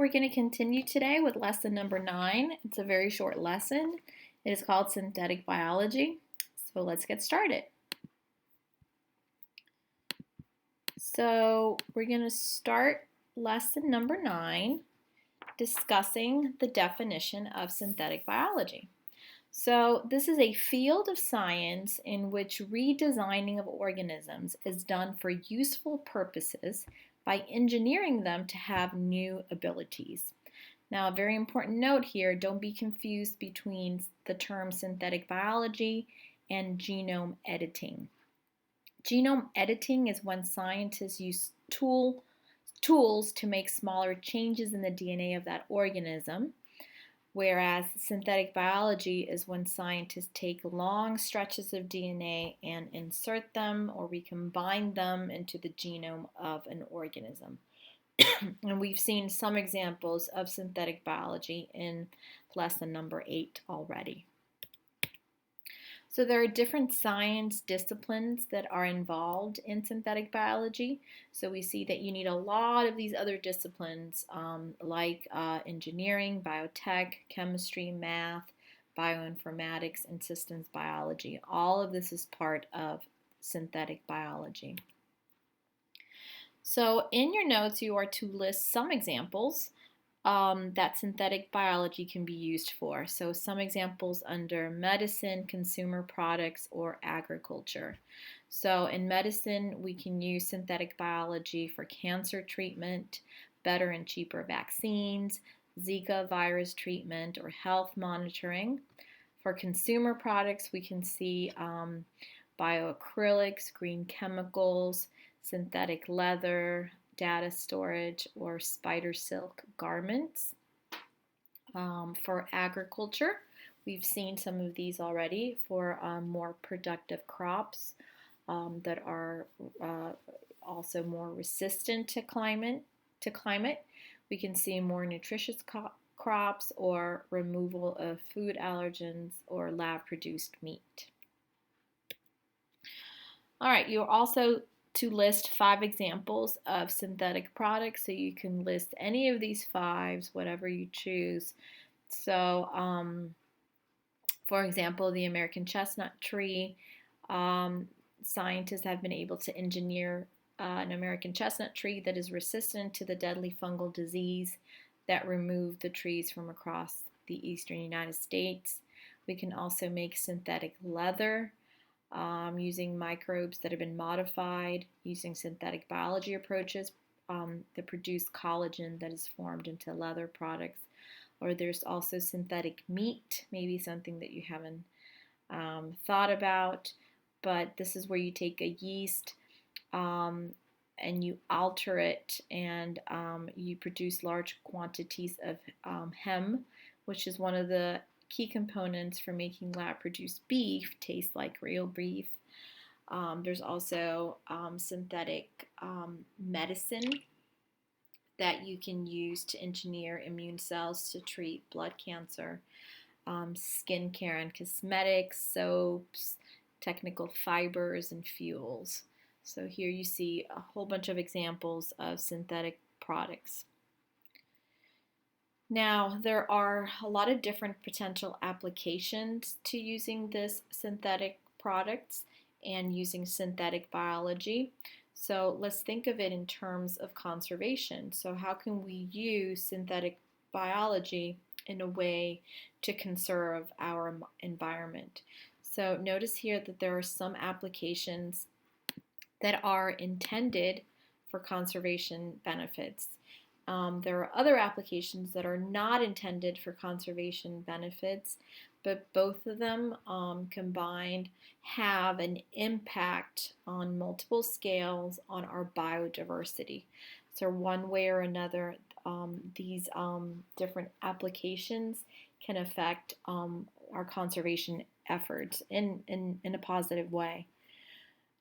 We're going to continue today with lesson number 9. It's a very short lesson. It is called Synthetic Biology. So let's get started. So we're going to start lesson number 9 discussing the definition of synthetic biology. So this is a field of science in which redesigning of organisms is done for useful purposes by engineering them to have new abilities. Now, a very important note here, don't be confused between the term synthetic biology and genome editing. Genome editing is when scientists use tools to make smaller changes in the DNA of that organism, whereas synthetic biology is when scientists take long stretches of DNA and insert them or recombine them into the genome of an organism. And we've seen some examples of synthetic biology in lesson number 8 already. So there are different science disciplines that are involved in synthetic biology. So we see that you need a lot of these other disciplines like engineering, biotech, chemistry, math, bioinformatics, and systems biology. All of this is part of synthetic biology. So in your notes, you are to list some examples that synthetic biology can be used for. So some examples under medicine, consumer products, or agriculture. So in medicine, we can use synthetic biology for cancer treatment, better and cheaper vaccines, Zika virus treatment, or health monitoring. For consumer products, we can see bioacrylics, green chemicals, synthetic leather, data storage, or spider silk garments. For agriculture, we've seen some of these already for more productive crops that are also more resistant to climate. We can see more nutritious crops or removal of food allergens or lab-produced meat. All right, you're also to list 5 examples of synthetic products, so you can list any of these 5, whatever you choose. So, for example, the American chestnut tree, scientists have been able to engineer an American chestnut tree that is resistant to the deadly fungal disease that removed the trees from across the eastern United States. We can also make synthetic leather using microbes that have been modified using synthetic biology approaches that produce collagen that is formed into leather products. Or there's also synthetic meat, maybe something that you haven't thought about, but this is where you take a yeast and you alter it and you produce large quantities of heme, which is one of the key components for making lab-produced beef taste like real beef. There's also synthetic medicine that you can use to engineer immune cells to treat blood cancer, skincare and cosmetics, soaps, technical fibers, and fuels. So here you see a whole bunch of examples of synthetic products. Now, there are a lot of different potential applications to using this synthetic products and using synthetic biology. So let's think of it in terms of conservation. So how can we use synthetic biology in a way to conserve our environment? So notice here that there are some applications that are intended for conservation benefits. There are other applications that are not intended for conservation benefits, but both of them combined have an impact on multiple scales on our biodiversity. So one way or another, these different applications can affect our conservation efforts in a positive way.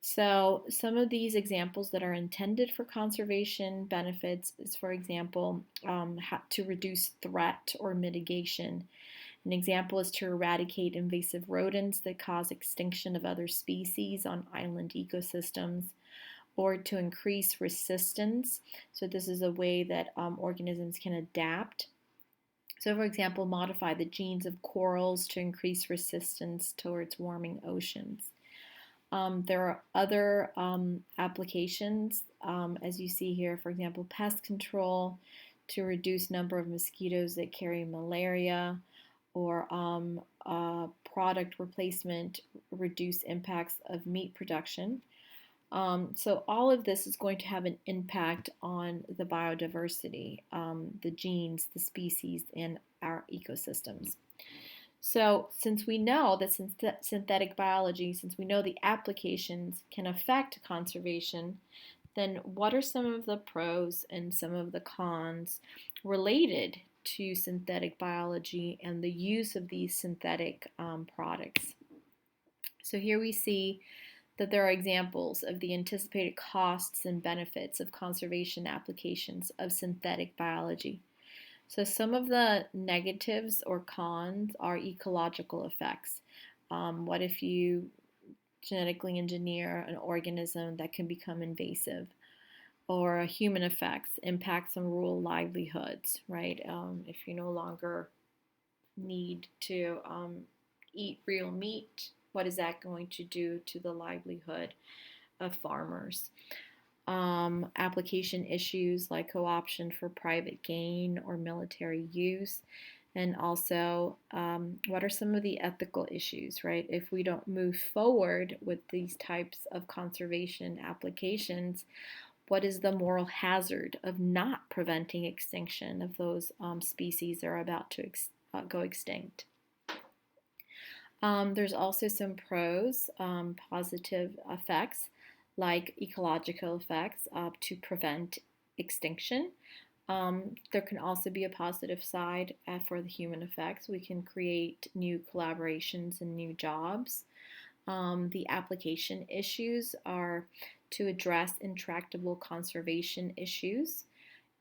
So some of these examples that are intended for conservation benefits is, for example, to reduce threat or mitigation. An example is to eradicate invasive rodents that cause extinction of other species on island ecosystems, or to increase resistance. So this is a way that organisms can adapt. So for example, modify the genes of corals to increase resistance towards warming oceans. There are other applications, as you see here, for example, pest control to reduce number of mosquitoes that carry malaria, or product replacement, reduce impacts of meat production. So all of this is going to have an impact on the biodiversity, the genes, the species, and our ecosystems. So since we know that synthetic biology, since we know the applications can affect conservation, then what are some of the pros and some of the cons related to synthetic biology and the use of these synthetic products? So here we see that there are examples of the anticipated costs and benefits of conservation applications of synthetic biology. So some of the negatives or cons are ecological effects. What if you genetically engineer an organism that can become invasive? Or human effects, impacts on rural livelihoods, right? If you no longer need to eat real meat, what is that going to do to the livelihood of farmers? Application issues like co-option for private gain or military use. And also, what are some of the ethical issues, right? If we don't move forward with these types of conservation applications, what is the moral hazard of not preventing extinction of those species that are about to go extinct? There's also some pros, positive effects, like ecological effects to prevent extinction. There can also be a positive side for the human effects. We can create new collaborations and new jobs. The application issues are to address intractable conservation issues,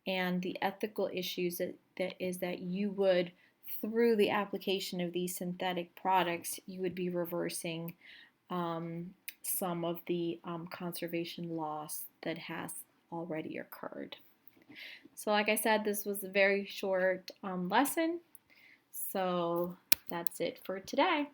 and the ethical issues that you would, through the application of these synthetic products, you would be reversing some of the conservation loss that has already occurred. So like I said, this was a very short lesson, so that's it for today.